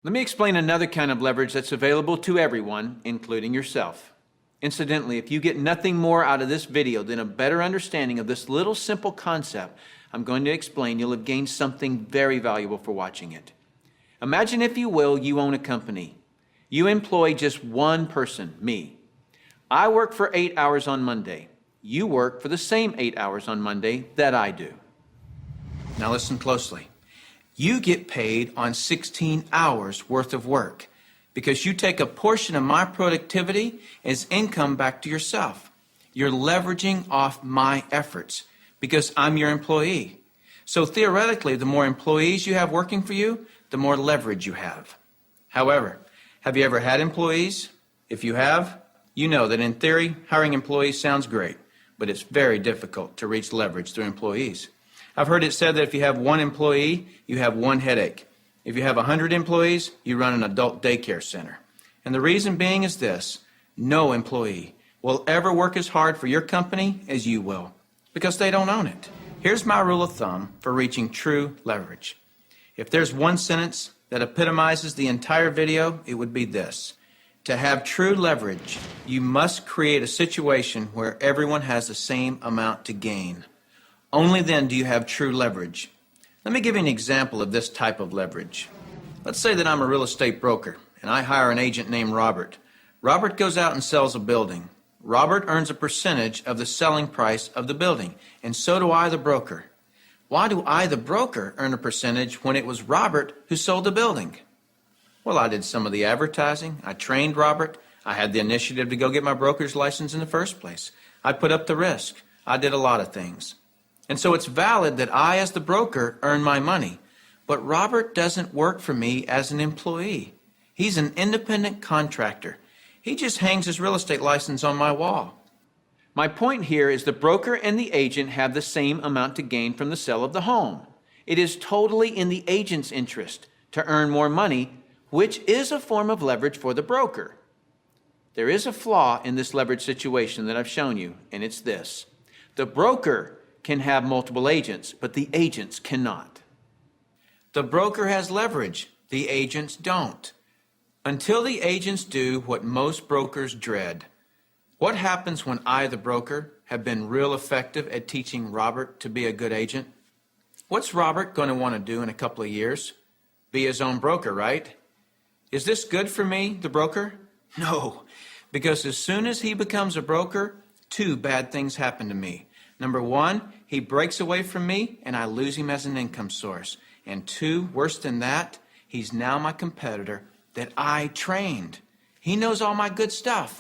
Let me explain another kind of leverage that's available to everyone, including yourself. Incidentally, if you get nothing more out of this video than a better understanding of this little simple concept I'm going to explain, you'll have gained something very valuable for watching it. Imagine, if you will, you own a company. You employ just one person, me. I work for 8 hours on Monday. You work for the same 8 hours on Monday that I do. Now listen closely. You get paid on 16 hours worth of work because you take a portion of my productivity as income back to yourself. You're leveraging off my efforts because I'm your employee. So theoretically, the more employees you have working for you, the more leverage you have. However, have you ever had employees? If you have, you know that in theory, hiring employees sounds great, but it's very difficult to reach leverage through employees. I've heard it said that if you have one employee, you have one headache. If you have 100 employees, you run an adult daycare center. And the reason being is this: no employee will ever work as hard for your company as you will, because they don't own it. Here's my rule of thumb for reaching true leverage. If there's one sentence that epitomizes the entire video, it would be this: to have true leverage, you must create a situation where everyone has the same amount to gain. Only then do you have true leverage. Let me give you an example of this type of leverage. Let's say that I'm a real estate broker and I hire an agent named Robert. Robert goes out and sells a building. Robert earns a percentage of the selling price of the building, and so do I, the broker. Why do I, the broker, earn a percentage when it was Robert who sold the building? Well, I did some of the advertising. I trained Robert. I had the initiative to go get my broker's license in the first place. I put up the risk. I did a lot of things. And so it's valid that I, as the broker, earn my money. But Robert doesn't work for me as an employee. He's an independent contractor. He just hangs his real estate license on my wall. My point here is the broker and the agent have the same amount to gain from the sale of the home. It is totally in the agent's interest to earn more money, which is a form of leverage for the broker. There is a flaw in this leverage situation that I've shown you, and it's this: the broker can have multiple agents, but the agents cannot. The broker has leverage, the agents don't. Until the agents do what most brokers dread. What happens when I, the broker, have been real effective at teaching Robert to be a good agent? What's Robert going to want to do in a couple of years? Be his own broker, right? Is this good for me, the broker? No, because as soon as he becomes a broker, two bad things happen to me. Number one, he breaks away from me and I lose him as an income source. And two, worse than that, he's now my competitor that I trained. He knows all my good stuff.